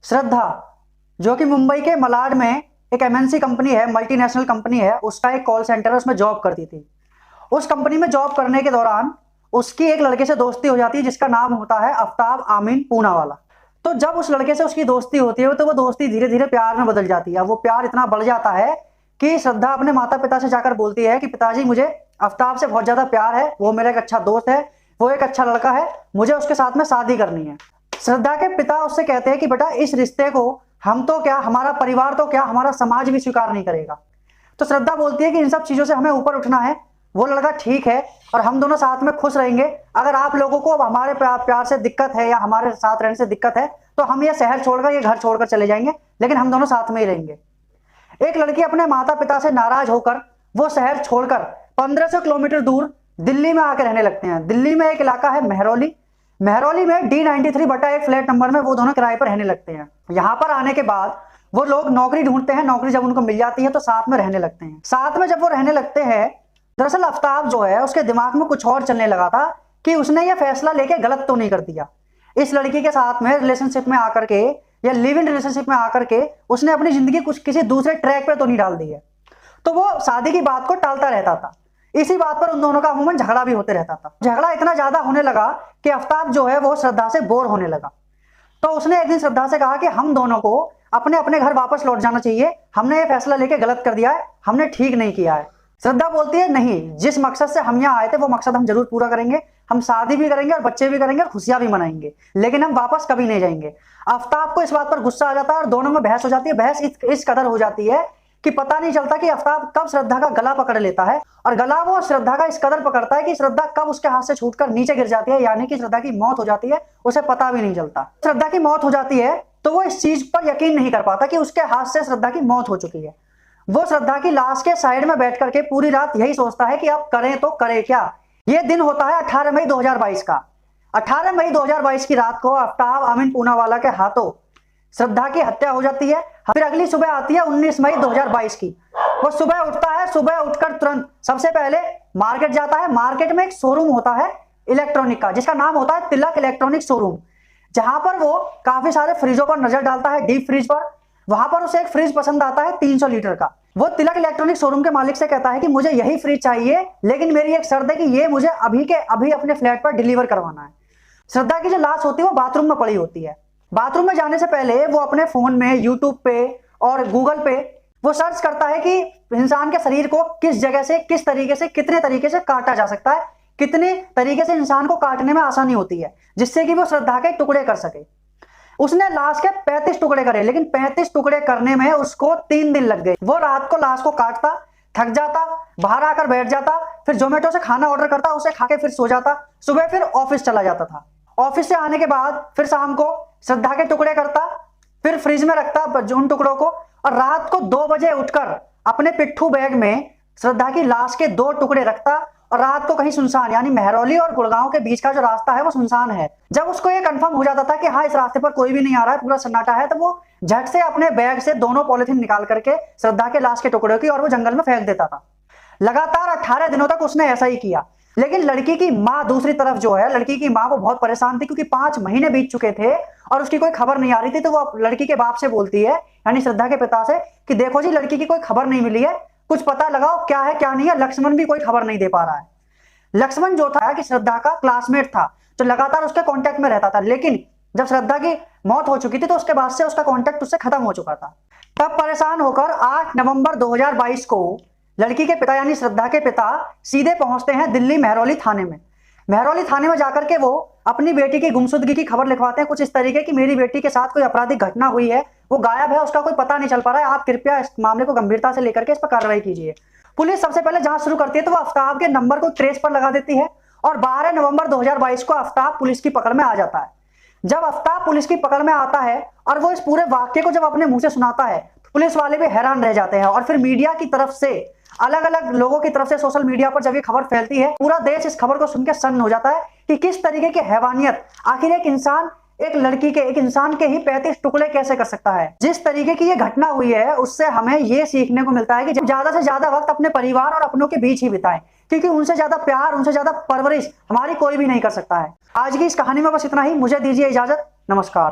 श्रद्धा जो कि मुंबई के मलाड में एक एमएनसी कंपनी है, मल्टीनेशनल कंपनी है, उसका एक कॉल सेंटर है, उसमें जॉब करती थी। उस कंपनी में जॉब करने के दौरान उसकी एक लड़के से दोस्ती हो जाती है जिसका नाम होता है आफ्ताब आमीन पूनावाला। तो जब उस लड़के से उसकी दोस्ती होती है तो वो दोस्ती धीरे धीरे प्यार में बदल जाती है। वो प्यार इतना बढ़ जाता है कि श्रद्धा अपने माता पिता से जाकर बोलती है कि पिताजी, मुझे आफ्ताब से बहुत ज्यादा प्यार है, वो मेरा एक अच्छा दोस्त है, वो एक अच्छा लड़का है, मुझे उसके साथ में शादी करनी है। श्रद्धा के पिता उससे कहते हैं कि बेटा, इस रिश्ते को हम तो क्या, हमारा परिवार तो क्या, हमारा समाज भी स्वीकार नहीं करेगा। तो श्रद्धा बोलती है कि इन सब चीजों से हमें ऊपर उठना है, वो लड़का ठीक है और हम दोनों साथ में खुश रहेंगे। अगर आप लोगों को अब हमारे प्यार से दिक्कत है या हमारे साथ रहने से दिक्कत है तो हम ये शहर छोड़कर, ये घर छोड़कर चले जाएंगे, लेकिन हम दोनों साथ में ही रहेंगे। एक लड़की अपने माता पिता से नाराज होकर वो शहर छोड़कर 1500 किलोमीटर दूर दिल्ली में आकर रहने लगते हैं। दिल्ली में एक इलाका है मेहरौली, मेहरौली में D93/1 फ्लैट नंबर में वो दोनों किराए पर रहने लगते हैं। यहाँ पर आने के बाद वो लोग नौकरी ढूंढते हैं, नौकरी जब उनको मिल जाती है तो साथ में रहने लगते हैं। साथ में जब वो रहने लगते हैं, दरअसल आफ्ताब जो है उसके दिमाग में कुछ और चलने लगा था कि उसने ये फैसला लेके गलत तो नहीं कर दिया। इस लड़की के साथ में रिलेशनशिप में आकर के या लिव इन रिलेशनशिप में आकर के उसने अपनी जिंदगी कुछ किसी दूसरे ट्रैक पे तो नहीं डाल दी है। तो वो शादी की बात को टालता रहता था। इसी बात पर उन दोनों का अमूमन झगड़ा भी होते रहता था। झगड़ा इतना ज्यादा होने लगा कि आफ्ताब जो है वो श्रद्धा से बोर होने लगा। तो उसने एक दिन श्रद्धा से कहा कि हम दोनों को अपने अपने घर वापस लौट जाना चाहिए, हमने ये फैसला लेके गलत कर दिया है, हमने ठीक नहीं किया है। श्रद्धा बोलती है नहीं, जिस मकसद से हम यहाँ आए थे वो मकसद हम जरूर पूरा करेंगे, हम शादी भी करेंगे और बच्चे भी करेंगे और खुशियां भी मनाएंगे, लेकिन हम वापस कभी नहीं जाएंगे। आफ्ताब को इस बात पर गुस्सा आ जाता है और दोनों में बहस हो जाती है। बहस इस कदर हो जाती है कि पता नहीं चलता कि आफ्ताब कब श्रद्धा का गला पकड़ लेता है और गला वो श्रद्धा का इस कदर पकड़ता है कि श्रद्धा कब उसके हाथ से छूटकर नीचे गिर जाती है, यानी कि श्रद्धा की मौत हो जाती है, उसे पता भी नहीं चलता। श्रद्धा की मौत हो जाती है तो वो इस चीज पर यकीन नहीं कर पाता कि उसके हाथ से श्रद्धा की मौत हो चुकी है। वो श्रद्धा की लाश के साइड में बैठ करके पूरी रात यही सोचता है कि अब करें तो करें क्या। ये दिन होता है 18 मई 2022 का। 18 मई 2022 की रात को आफ्ताब आमीन पूनावाला के हाथों श्रद्धा की हत्या हो जाती है। फिर अगली सुबह आती है 19 मई 2022 की। वो सुबह उठता है, सुबह उठकर तुरंत सबसे पहले मार्केट जाता है। मार्केट में एक शोरूम होता है इलेक्ट्रॉनिक का, जिसका नाम होता है तिलक इलेक्ट्रॉनिक शोरूम, जहां पर वो काफी सारे फ्रिजों पर नजर डालता है, डीप फ्रिज पर। वहां पर उसे एक फ्रिज पसंद आता है 300 लीटर का। वो तिलक इलेक्ट्रॉनिक शोरूम के मालिक से कहता है कि मुझे यही फ्रिज चाहिए, लेकिन मेरी एक शर्त है कि ये मुझे अभी के अभी अपने फ्लैट पर डिलीवर करवाना है। श्रद्धा की जो लाश होती है वो बाथरूम में पड़ी होती है। बाथरूम में जाने से पहले वो अपने फोन में यूट्यूब पे और गूगल पे वो सर्च करता है कि इंसान के शरीर को किस जगह से, किस तरीके से, कितने तरीके से काटा जा सकता है, कितने तरीके से इंसान को काटने में आसानी होती है, जिससे कि वो श्रद्धा के टुकड़े कर सके। उसने लाश के 35 टुकड़े करे, लेकिन 35 टुकड़े करने में उसको 3 दिन लग गए। वो रात को लाश को काटता, थक जाता, बाहर आकर बैठ जाता, फिर जोमेटो से खाना ऑर्डर करता, उसे खाके फिर सो जाता, सुबह फिर ऑफिस चला जाता था। ऑफिस से आने के बाद फिर शाम को श्रद्धा के टुकड़े करता, फिर फ्रिज में रखता उन टुकड़ों को, और रात को 2 बजे उठकर अपने पिट्ठू बैग में श्रद्धा की लाश के 2 टुकड़े रखता और रात को कहीं सुनसान, यानी मेहरौली और गुड़गांव के बीच का जो रास्ता है वो सुनसान है। जब उसको ये कंफर्म हो जाता था कि हाँ, इस रास्ते पर कोई भी नहीं आ रहा है, पूरा सन्नाटा है, तो वो झट से अपने बैग से 2 पॉलिथीन निकाल करके श्रद्धा के लाश के टुकड़ों की और वो जंगल में फेंक देता था। लगातार 18 दिनों तक उसने ऐसा ही किया। लेकिन लड़की की माँ दूसरी तरफ जो है, लड़की की माँ वो बहुत परेशान थी, क्योंकि 5 महीने बीत चुके थे और उसकी कोई खबर नहीं आ रही थी। तो वो लड़की के बाप से बोलती है, यानी श्रद्धा के पिता से, कि देखो जी, लड़की की कोई खबर नहीं मिली है, कुछ पता लगाओ क्या है क्या नहीं है। लक्ष्मण भी कोई खबर नहीं दे पा रहा है। लक्ष्मण जो था कि श्रद्धा का क्लासमेट था, तो लगातार उसके कांटेक्ट में रहता था, लेकिन जब श्रद्धा की मौत हो चुकी थी तो उसके बाद से उसका कांटेक्ट उससे खत्म हो चुका था। तब परेशान होकर 8 नवंबर 2022 को लड़की के पिता यानी श्रद्धा के पिता सीधे पहुंचते हैं दिल्ली मेहरौली थाने में। मेहरौली थाने में जाकर के वो अपनी बेटी की गुमशुदगी की खबर लिखवाते हैं, कुछ इस तरीके की, मेरी बेटी के साथ कोई आपराधिक घटना हुई है, वो गायब है, उसका कोई पता नहीं चल पा रहा है, आप कृपया इस मामले को गंभीरता से लेकर के इस पर कार्रवाई कीजिए। पुलिस सबसे पहले जांच शुरू करती है तो वो आफ्ताब के नंबर को ट्रेस पर लगा देती है और 12 नवंबर 2022 को आफ्ताब पुलिस की पकड़ में आ जाता है। जब आफ्ताब पुलिस की पकड़ में आता है और वो इस पूरे वाक्य को जब अपने मुंह से सुनाता है, पुलिस वाले भी हैरान रह जाते हैं। और फिर मीडिया की तरफ से, अलग अलग लोगों की तरफ से सोशल मीडिया पर जब ये खबर फैलती है, पूरा देश इस खबर को सुन के सन्न हो जाता है कि किस तरीके की हैवानियत, आखिर एक इंसान एक लड़की के, एक इंसान के ही 35 टुकड़े कैसे कर सकता है। जिस तरीके की ये घटना हुई है उससे हमें ये सीखने को मिलता है कि ज्यादा से ज्यादा वक्त अपने परिवार और अपनों के बीच ही बिताएं, क्योंकि उनसे ज्यादा प्यार, उनसे ज्यादा परवरिश हमारी कोई भी नहीं कर सकता है। आज की इस कहानी में बस इतना ही। मुझे दीजिए इजाजत। नमस्कार।